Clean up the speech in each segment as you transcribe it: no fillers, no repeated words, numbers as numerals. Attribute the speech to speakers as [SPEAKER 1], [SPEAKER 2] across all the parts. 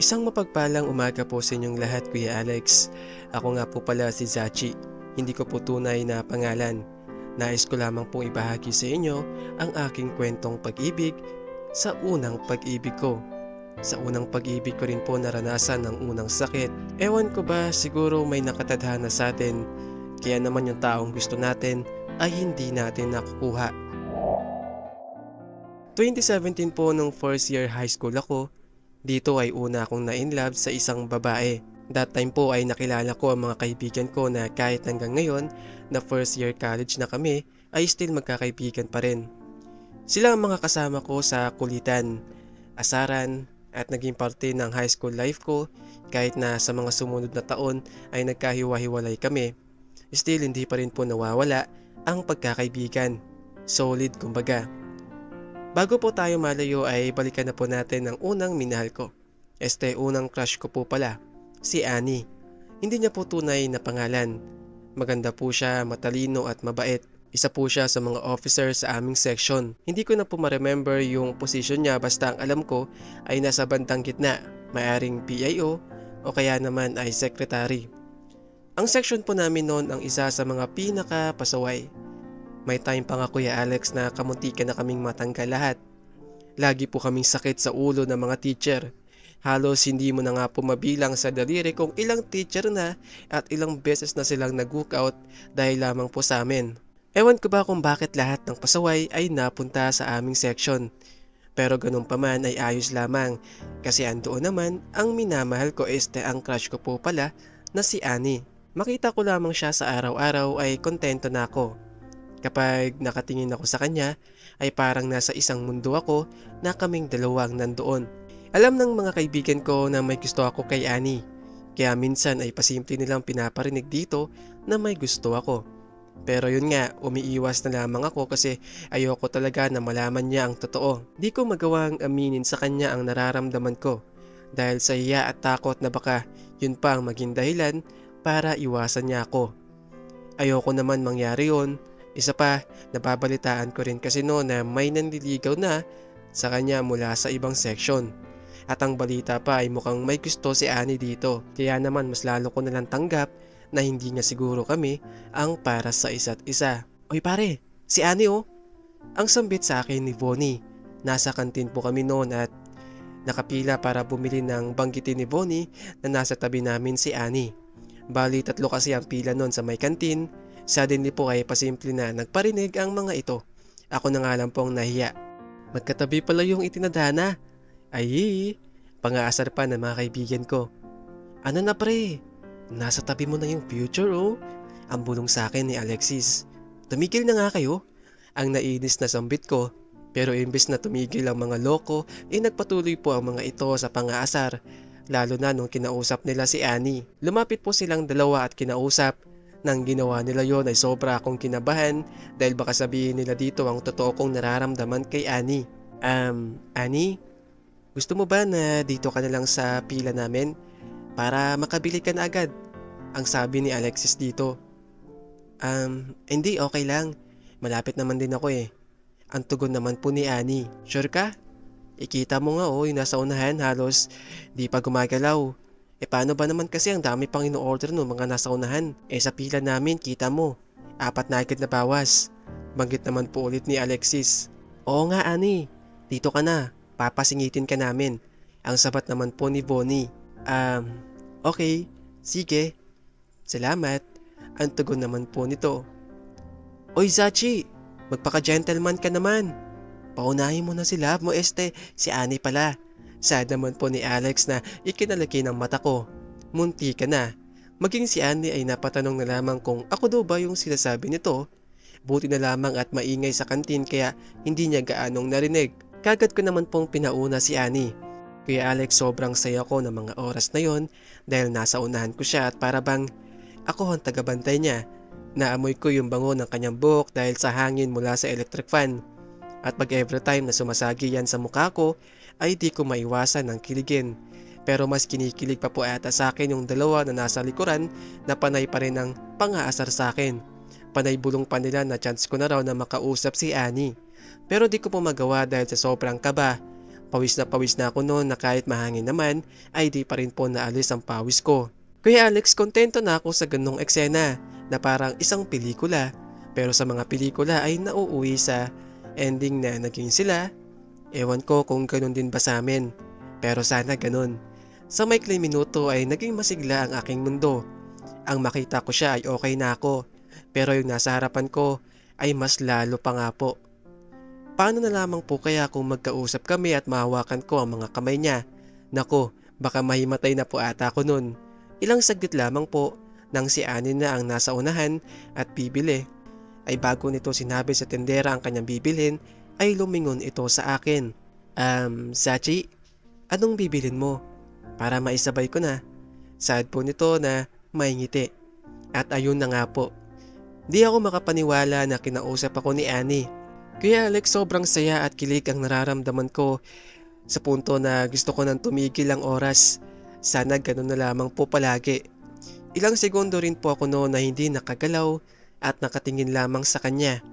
[SPEAKER 1] Isang mapagpalang umaga po sa inyong lahat, Kuya Alex. Ako nga po pala si Zachi. Hindi ko po tunay na pangalan. Nais ko lamang pong ibahagi sa inyo ang aking kwentong pag-ibig sa unang pag-ibig ko. Sa unang pag-ibig ko rin po naranasan ang unang sakit. Ewan ko ba, siguro may nakatadhana sa atin. Kaya naman yung taong gusto natin ay hindi natin nakukuha. 2017 po nung first year high school ako. Dito ay una akong na-inlove sa isang babae. That time po ay nakilala ko ang mga kaibigan ko na kahit hanggang ngayon na first year college na kami ay still magkakaibigan pa rin. Sila ang mga kasama ko sa kulitan, asaran at naging parte ng high school life ko kahit na sa mga sumunod na taon ay nagkahiwa-hiwalay kami. Still hindi pa rin po nawawala ang pagkakaibigan. Solid kumbaga. Bago po tayo malayo ay balikan na po natin ang unang minahal ko. Unang crush ko po pala, si Annie. Hindi niya po tunay na pangalan. Maganda po siya, matalino at mabait. Isa po siya sa mga officer sa aming section. Hindi ko na po ma-remember yung position niya basta ang alam ko ay nasa bandang gitna, maaring PIO o kaya naman ay secretary. Ang section po namin noon ang isa sa mga pinaka-pasaway. May time pa nga Kuya Alex na kamuntikan na kaming matanggal lahat. Lagi po kaming sakit sa ulo ng mga teacher. Halos hindi mo na nga po mabilang sa daliri kung ilang teacher na at ilang beses na silang nag-walk out dahil lamang po sa amin. Ewan ko ba kung bakit lahat ng pasaway ay napunta sa aming section. Pero ganun pa man ay ayos lamang kasi andoon naman ang minamahal ko ang crush ko po pala na si Annie. Makita ko lamang siya sa araw-araw ay kontento na ako. Kapag nakatingin ako sa kanya ay parang nasa isang mundo ako na kaming dalawang nandoon. Alam ng mga kaibigan ko na may gusto ako kay Annie. Kaya minsan ay pasimple nilang pinaparinig dito na may gusto ako. Pero yun nga, umiiwas na lamang ako kasi ayoko talaga na malaman niya ang totoo. Di ko magawang aminin sa kanya ang nararamdaman ko. Dahil sa iya at takot na baka yun pa ang maging dahilan para iwasan niya ako. Ayoko naman mangyari yun. Isa pa, nababalitaan ko rin kasi noon na may nanliligaw na sa kanya mula sa ibang section. At ang balita pa ay mukhang may gusto si Annie dito. Kaya naman mas lalo ko nalang tanggap na hindi nga siguro kami ang para sa isa't isa. Oy pare, si Annie oh. Ang sambit sa akin ni Bonnie. Nasa kantin po kami noon at nakapila para bumili ng banggitin ni Bonnie na nasa tabi namin si Annie. Bali 3 kasi ang pila noon sa may kantin. Suddenly po ay pasimple na nagparinig ang mga ito. Ako na nga lang pong nahiya. Magkatabi pala yung itinadhana. Ay, pangaasar pa ng mga kaibigan ko. Ano na pre? Nasa tabi mo na yung future oh. Ang bulong sa akin ni Alexis. Tumigil na nga kayo. Ang nainis na sambit ko. Pero imbes na tumigil ang mga loko, nagpatuloy po ang mga ito sa pangaasar. Lalo na nung kinausap nila si Annie. Lumapit po silang dalawa at kinausap. Nang ginawa nila yon ay sobra akong kinabahan dahil baka sabihin nila dito ang totoo kong nararamdaman kay Annie. Annie? Gusto mo ba na dito ka na lang sa pila namin para makabili ka na agad? Ang sabi ni Alexis dito. Hindi okay lang. Malapit naman din ako eh. Ang tugon naman po ni Annie. Sure ka? Ikita mo nga yung nasa unahan halos di pa gumagalaw. Paano ba naman kasi ang dami pang ino-order no mga nasa unahan? Sa pila namin kita mo, 4 na agad na bawas. Banggit naman po ulit ni Alexis. Oo nga Annie, dito ka na, papasingitin ka namin. Ang sabat naman po ni Bonnie. Okay, sige. Salamat. Ang tugon naman po nito. Oy Zachi, magpaka-gentleman ka naman. Paunahin mo na si love mo si Annie pala. Sad naman po ni Alex na ikinalaki ng mata ko. Munti ka na. Maging si Annie ay napatanong na lamang kung ako daw ba yung sinasabi nito. Buti na lamang at maingay sa kantin kaya hindi niya gaanong narinig. Kagad ko naman pong pinauna si Annie. Kuya Alex, sobrang saya ko ng mga oras na yon dahil nasa unahan ko siya at para bang ako ang tagabantay niya. Naamoy ko yung bango ng kanyang buhok dahil sa hangin mula sa electric fan. At pag every time na sumasagi yan sa mukha ko ay di ko maiwasan ng kiligin. Pero mas kinikilig pa po ata sa akin yung dalawa na nasa likuran na panay pa rin ang pangaasar sa akin. Panay bulong pa nila na chance ko na raw na makausap si Annie. Pero di ko po magawa dahil sa sobrang kaba. Pawis na ako noon na kahit mahangin naman ay di pa rin po naalis ang pawis ko. Kuya Alex, kontento na ako sa ganong eksena na parang isang pelikula. Pero sa mga pelikula ay nauuwi sa ending na naging sila. Ewan ko kung ganun din ba sa amin. Pero sana ganun. Sa maikling minuto ay naging masigla ang aking mundo. Ang makita ko siya ay okay na ako. Pero yung nasa harapan ko ay mas lalo pa nga po. Paano na lamang po kaya kung magkausap kami at mahawakan ko ang mga kamay niya? Nako, baka mahimatay na po ata ako nun. Ilang saglit lamang po nang si Annie na ang nasa unahan at bibili. Ay bago nito sinabi sa tendera ang kanyang bibilhin ay lumingon ito sa akin. Sachi, anong bibilin mo? Para maisabay ko na. Sad po nito na may ngiti. At ayun na nga po. Di ako makapaniwala na kinausap ako ni Annie. Kuya Alex, sobrang saya at kilig ang nararamdaman ko sa punto na gusto ko nang tumigil ang oras. Sana ganun na lamang po palagi. Ilang segundo rin po ako noon na hindi nakagalaw at nakatingin lamang sa kanya.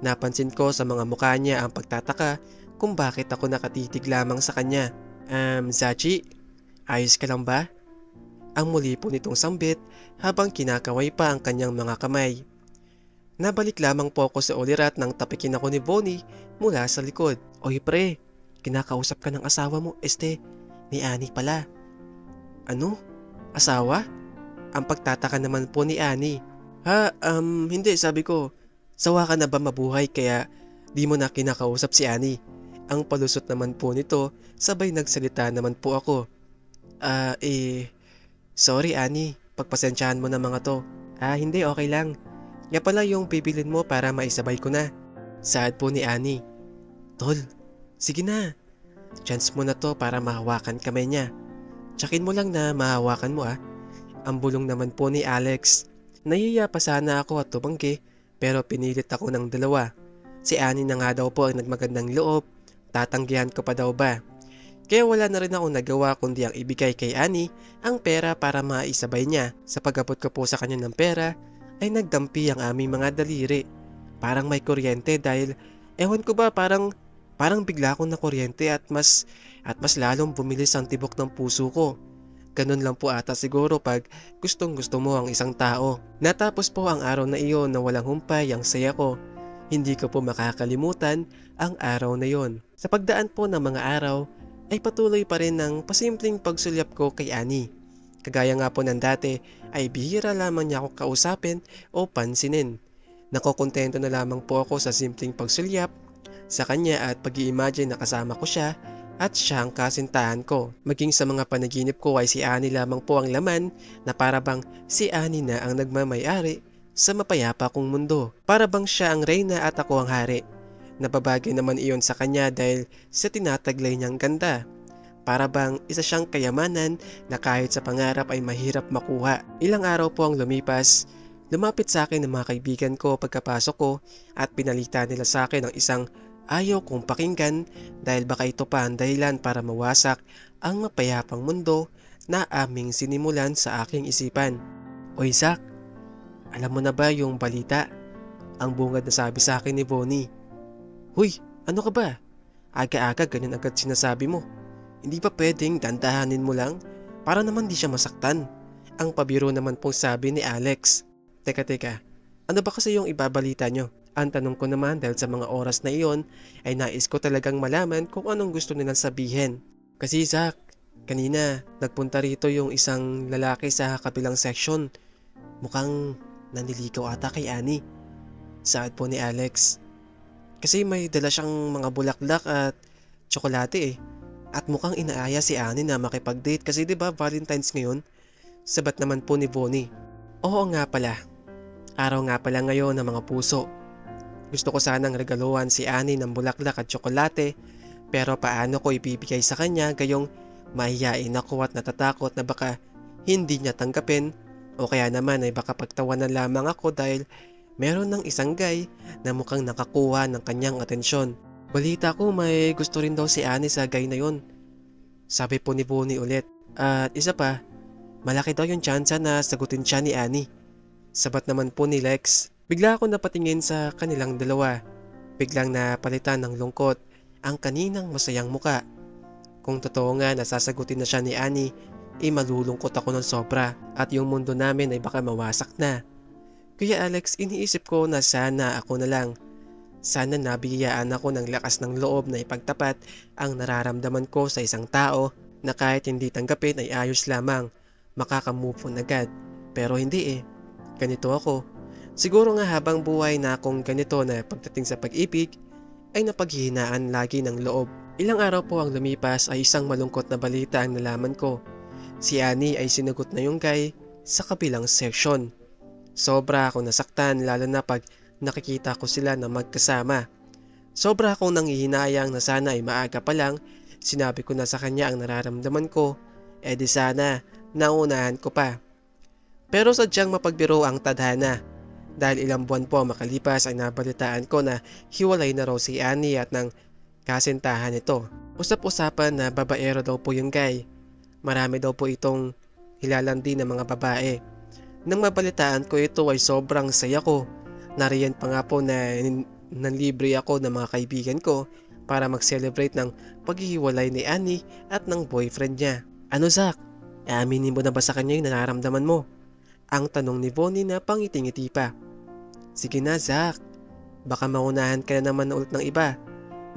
[SPEAKER 1] Napansin ko sa mga mukha niya ang pagtataka kung bakit ako nakatitig lamang sa kanya. Sachi, ayos ka lang ba? Ang muli po nitong sambit habang kinakaway pa ang kanyang mga kamay. Nabalik lamang po ako sa ulirat nang tapikin ako ni Bonnie mula sa likod. Oy pre, kinakausap ka ng asawa mo, ni Annie pala. Ano? Asawa? Ang pagtataka naman po ni Annie. Hindi, sabi ko. Sawa ka na ba mabuhay kaya di mo na kinakausap si Annie? Ang palusot naman po nito, sabay nagsalita naman po ako. Sorry Annie, pagpasensyahan mo na mga to. Hindi, okay lang. Nga pala yung bibilin mo para maisabay ko na. Saad po ni Annie. Tol, sige na. Chance mo na to para mahawakan kamay niya. Tsakin mo lang na mahawakan mo Ang bulong naman po ni Alex. Nahiya pa sana ako at tumanggi pero pinilit ako ng dalawa. Si Annie na nga daw po ang nagmagandang loob. Tatanggihan ko pa daw ba? Kaya wala na rin ako nagawa kundi ang ibigay kay Annie ang pera para maisabay niya. Sa pag-abot ko po sa kanya ng pera ay nagdampi ang aming mga daliri. Parang may kuryente dahil ewan ko ba parang bigla akong nakuryente at mas lalong bumilis ang tibok ng puso ko. Ganun lang po ata siguro pag gustong gusto mo ang isang tao. Natapos po ang araw na iyon na walang humpay ang saya ko. Hindi ko po makakalimutan ang araw na iyon. Sa pagdaan po ng mga araw ay patuloy pa rin ang pasimpleng pagsulyap ko kay Annie. Kagaya nga po ng dati ay bihira lamang niya ako kausapin o pansinin. Nakokontento na lamang po ako sa simpleng pagsulyap sa kanya at pag-i-imagine na kasama ko siya at siya ang kasintahan ko. Maging sa mga panaginip ko ay si Annie lamang po ang laman na para bang si Annie na ang nagmamayari sa mapayapa kong mundo. Para bang siya ang reyna at ako ang hari. Nababagay naman iyon sa kanya dahil sa tinataglay niyang ganda. Para bang isa siyang kayamanan na kahit sa pangarap ay mahirap makuha. Ilang araw po ang lumipas, lumapit sa akin ng mga kaibigan ko pagkapasok ko at pinalita nila sa akin ang isang ayaw kong pakinggan dahil baka ito pa ang dahilan para mawasak ang mapayapang mundo na aming sinimulan sa aking isipan. Oy Zach, alam mo na ba yung balita? Ang bungad na sabi sa akin ni Bonnie. Huy, ano ka ba? Aga-aga ganyan agad sinasabi mo. Hindi ba pwedeng dandahanin mo lang? Para naman di siya masaktan. Ang pabiro naman pong sabi ni Alex. Teka, ano ba kasi yung ibabalita nyo? Ang tanong ko naman dahil sa mga oras na iyon ay nais ko talagang malaman kung anong gusto nilang sabihin. Kasi Zach, kanina nagpunta rito yung isang lalaki sa kabilang section. Mukhang naniligaw ata kay Annie. Saad po ni Alex. Kasi may dala siyang mga bulaklak at tsokolate At mukhang inaaya si Annie na makipag-date kasi 'di ba Valentine's ngayon? Sabat naman po ni Bonnie. Oo nga pala. Araw nga pala ngayon ng mga puso. Gusto ko sanang regaluhan si Annie ng bulaklak at tsokolate pero paano ko ibibigay sa kanya gayong mahihain ako at natatakot na baka hindi niya tanggapin o kaya naman ay baka pagtawanan lamang ako dahil meron ng isang guy na mukhang nakakuha ng kanyang atensyon. Balita ko may gusto rin daw si Annie sa guy na yon. Sabi po ni Bonnie ulit. At isa pa, malaki daw yung tsansa na sagutin siya ni Annie. Sabat naman po ni Lex. Bigla ako napatingin sa kanilang dalawa. Biglang napalitan ng lungkot ang kaninang masayang muka. Kung totoo nga na sasagutin na siya ni Annie, malulungkot ako ng sobra at yung mundo namin ay baka mawasak na. Kuya Alex, iniisip ko na sana ako na lang. Sana nabigyan ako ng lakas ng loob na ipagtapat ang nararamdaman ko sa isang tao na kahit hindi tanggapin ay ayos lamang, makaka-move on agad. Pero hindi eh, ganito ako. Siguro nga habang buhay na akong ganito na pagdating sa pag-ibig, ay napaghihinaan lagi ng loob. Ilang araw po ang lumipas ay isang malungkot na balita ang nalaman ko. Si Annie ay sinagot na yung guy sa kabilang section. Sobra akong nasaktan lalo na pag nakikita ko sila na magkasama. Sobra akong nanghihinayang na sana ay maaga pa lang sinabi ko na sa kanya ang nararamdaman ko, di sana naunahan ko pa. Pero sadyang mapagbiro ang tadhana. Dahil ilang buwan po makalipas ay nabalitaan ko na hiwalay na raw si Annie at ng kasintahan nito. Usap-usapan na babaero daw po yung guy. Marami daw po itong hilalandi ng mga babae. Nang mabalitaan ko ito ay sobrang saya ko. Nariyan pa nga po na nanlibre ako ng mga kaibigan ko para mag-celebrate ng paghihiwalay ni Annie at ng boyfriend niya. Ano Zach? Aminin mo na ba sa kanya yung nararamdaman mo? Ang tanong ni Bonnie na pangiti-ngiti pa. Sige na Zach, baka maunahan ka na naman ulit ng iba.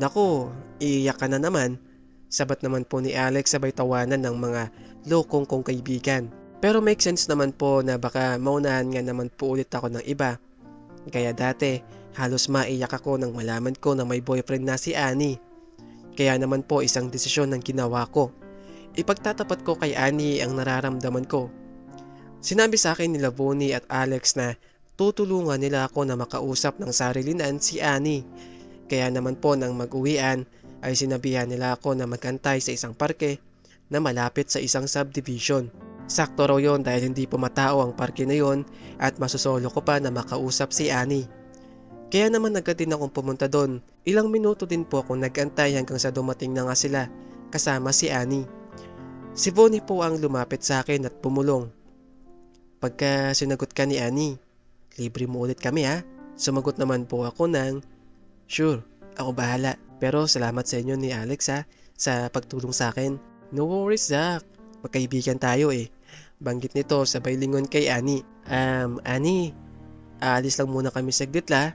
[SPEAKER 1] Naku, iiyak ka na naman. Sabat naman po ni Alex sabay tawanan ng mga lokong kong kaibigan. Pero make sense naman po na baka maunahan nga naman po ulit ako ng iba. Kaya dati, halos maiyak ako nang malaman ko na may boyfriend na si Annie. Kaya naman po isang desisyon ang ginawa ko. Ipagtatapat ko kay Annie ang nararamdaman ko. Sinabi sa akin nila Bonnie at Alex na tutulungan nila ako na makausap ng sarilinan si Annie. Kaya naman po nang mag-uwian ay sinabihan nila ako na magantay sa isang parke na malapit sa isang subdivision. Sakto raw yon dahil hindi po matao ang parke na yon at masusolo ko pa na makausap si Annie. Kaya naman agad din akong pumunta doon. Ilang minuto din po akong nagantay hanggang sa dumating na nga sila kasama si Annie. Si Bonnie po ang lumapit sa akin at pumulong. Pagka sinagot ka ni Annie, libre mo ulit kami ha? Sumagot naman po ako ng, sure, ako bahala. Pero salamat sa inyo ni Alex ha, sa pagtulong sa akin. No worries Zach, magkaibigan tayo eh. Banggit nito sabay lingon kay Annie. Annie, aalis lang muna kami saglit la.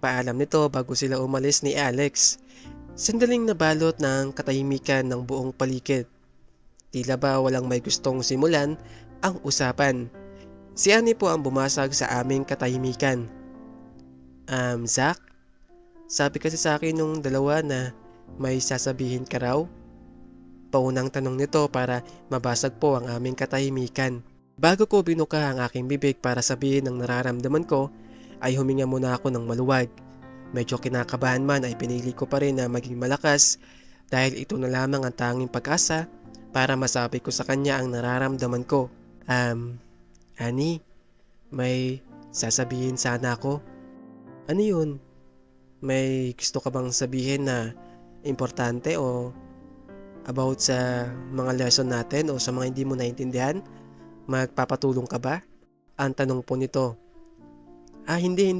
[SPEAKER 1] Paalam nito bago sila umalis ni Alex. Sandaling nabalot ng katahimikan ng buong paligid. Tila ba walang may gustong simulan ang usapan. Si Annie po ang bumasag sa aming katahimikan. Zach? Sabi kasi sa akin nung dalawa na may sasabihin ka raw. Paunang tanong nito para mabasag po ang aming katahimikan. Bago ko binuka ang aking bibig para sabihin ang nararamdaman ko, ay huminga muna ako ng maluwag. Medyo kinakabahan man ay pinili ko pa rin na maging malakas dahil ito na lamang ang tanging pag-asa para masabi ko sa kanya ang nararamdaman ko. Annie, may sasabihin sana ako. Ano yun? May gusto ka bang sabihin na importante o about sa mga lesson natin o sa mga hindi mo naintindihan? Magpapatulong ka ba? Ang tanong po nito. Hindi.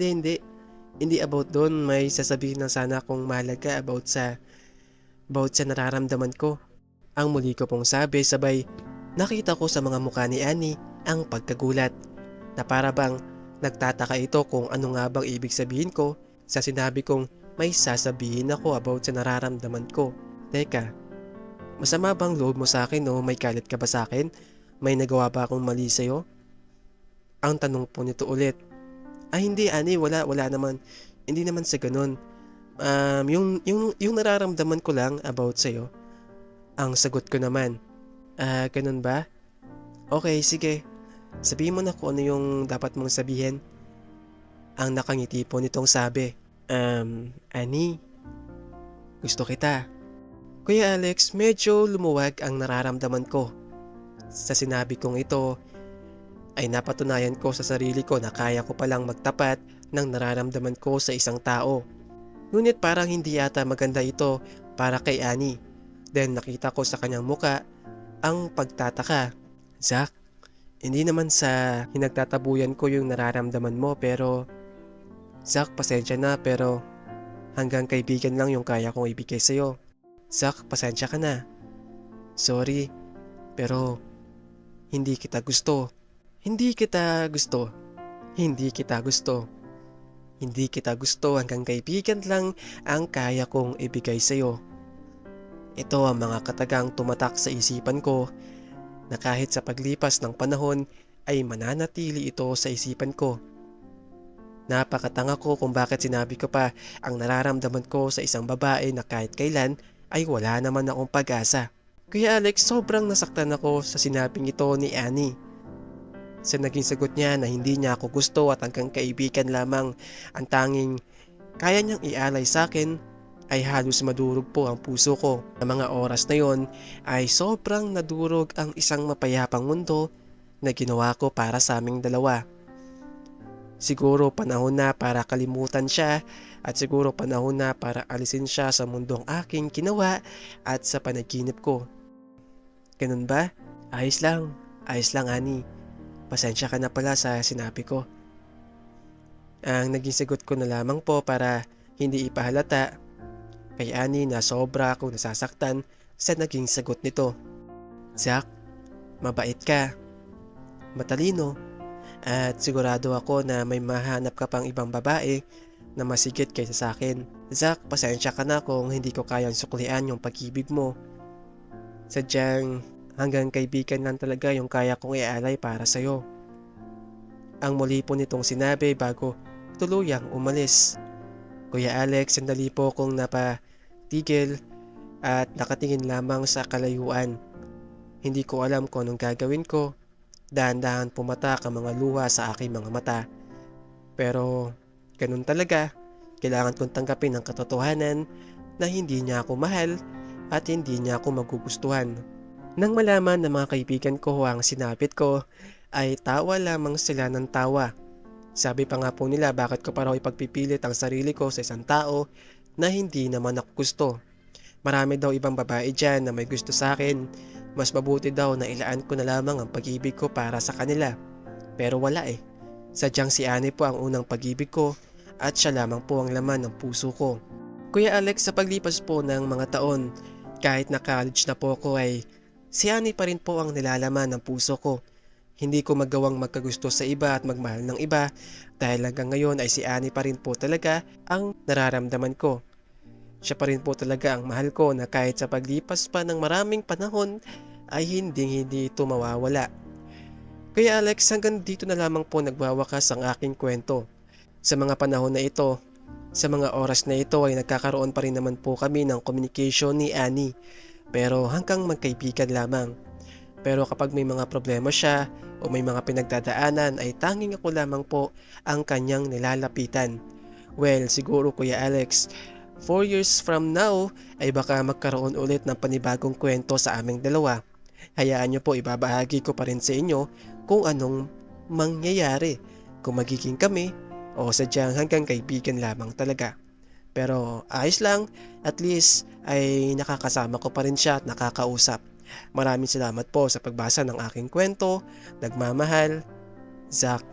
[SPEAKER 1] Hindi about doon. May sasabihin na sana akong mahalaga about sa nararamdaman ko. Ang muli ko pong sabi sabay nakita ko sa mga mukha ni Annie ang pagkagulat na para bang nagtataka ito kung ano nga bang ibig sabihin ko sa sinabi kong may sasabihin ako about sa nararamdaman ko. Teka, masama bang loob mo sa akin o may galit ka ba sa akin? May nagawa ba akong mali sa'yo? Ang tanong po nito ulit. Hindi Annie, wala naman. Hindi naman sa ganun. Yung nararamdaman ko lang about sa'yo. Ang sagot ko naman. Ganun ba? Okay, sige. Sabihin mo na kung ano yung dapat mong sabihin. Ang nakangiti po nitong sabi. Annie, gusto kita. Kuya Alex, medyo lumuwag ang nararamdaman ko. Sa sinabi kong ito, ay napatunayan ko sa sarili ko na kaya ko palang magtapat ng nararamdaman ko sa isang tao. Ngunit parang hindi yata maganda ito para kay Annie. Then nakita ko sa kanyang muka ang pagtataka. Zach, hindi naman sa hinagtatabuyan ko yung nararamdaman mo pero Zach, pasensya na pero hanggang kaibigan lang yung kaya kong ibigay sa'yo. Zach, pasensya ka na. Sorry, pero hindi kita gusto. Hindi kita gusto. Hindi kita gusto. Hindi kita gusto, hanggang kaibigan lang ang kaya kong ibigay sa'yo. Ito ang mga katagang tumatak sa isipan ko na kahit sa paglipas ng panahon ay mananatili ito sa isipan ko. Napakatanga ko kung bakit sinabi ko pa ang nararamdaman ko sa isang babae na kahit kailan ay wala naman akong pag-asa. Kuya Alex, sobrang nasaktan ako sa sinabing ito ni Annie. Sa naging sagot niya na hindi niya ako gusto at hanggang kaibigan lamang ang tanging kaya niyang ialay sa akin, ay halos madurog po ang puso ko. Sa mga oras na yon ay sobrang nadurog ang isang mapayapang mundo na ginawa ko para sa aming dalawa. Siguro panahon na para kalimutan siya at siguro panahon na para alisin siya sa mundong aking ginawa at sa panaginip ko. Ganun ba? Ayos lang Annie. Pasensya ka na pala sa sinabi ko. Ang naging sagot ko na lamang po para hindi ipahalata kay Annie na sobra akong nasasaktan sa naging sagot nito. Zach, mabait ka, matalino, at sigurado ako na may mahanap ka pang ibang babae na masigit kaysa sa akin. Zach, pasensya ka na kung hindi ko kayang suklian yung pag-ibig mo. Sadyang hanggang kaibigan lang talaga yung kaya kong ialay para sa'yo. Ang muli po nitong sinabi bago tuluyang umalis. Kuya Alex, sandali po kong napatigil at nakatingin lamang sa kalayuan. Hindi ko alam kung anong gagawin ko. Dahan-dahan pumatak ang mga luha sa aking mga mata. Pero ganun talaga, kailangan kong tanggapin ang katotohanan na hindi niya ako mahal at hindi niya ako magugustuhan. Nang malaman ng mga kaibigan ko ang sinapit ko, ay tawa lamang sila ng tawa. Sabi pa nga po nila bakit ko pa raw ipagpipilit ang sarili ko sa isang tao na hindi naman ako gusto. Marami daw ibang babae dyan na may gusto sa akin. Mas mabuti daw na ilaan ko na lamang ang pag-ibig ko para sa kanila. Pero wala eh. Sadyang si Annie po ang unang pag-ibig ko at siya lamang po ang laman ng puso ko. Kuya Alex, sa paglipas po ng mga taon, kahit na college na po ako ay si Annie pa rin po ang nilalaman ng puso ko. Hindi ko magawang magkagusto sa iba at magmahal ng iba dahil hanggang ngayon ay si Annie pa rin po talaga ang nararamdaman ko. Siya pa rin po talaga ang mahal ko na kahit sa paglipas pa ng maraming panahon ay hindi ito mawawala. Kaya Alex, hanggang dito na lamang po nagwawakas ang aking kwento. Sa mga panahon na ito, sa mga oras na ito ay nagkakaroon pa rin naman po kami ng communication ni Annie, pero hanggang magkaibigan lamang. Pero kapag may mga problema siya o may mga pinagdadaanan ay tanging ako lamang po ang kanyang nilalapitan. Well, siguro Kuya Alex, 4 years from now ay baka magkaroon ulit ng panibagong kwento sa aming dalawa. Hayaan niyo po, ibabahagi ko pa rin sa inyo kung anong mangyayari, kung magiging kami o sadyang hanggang kaibigan lamang talaga. Pero ayos lang, at least ay nakakasama ko pa rin siya at nakakausap. Maraming salamat po sa pagbasa ng aking kwento. Nagmamahal, Zach.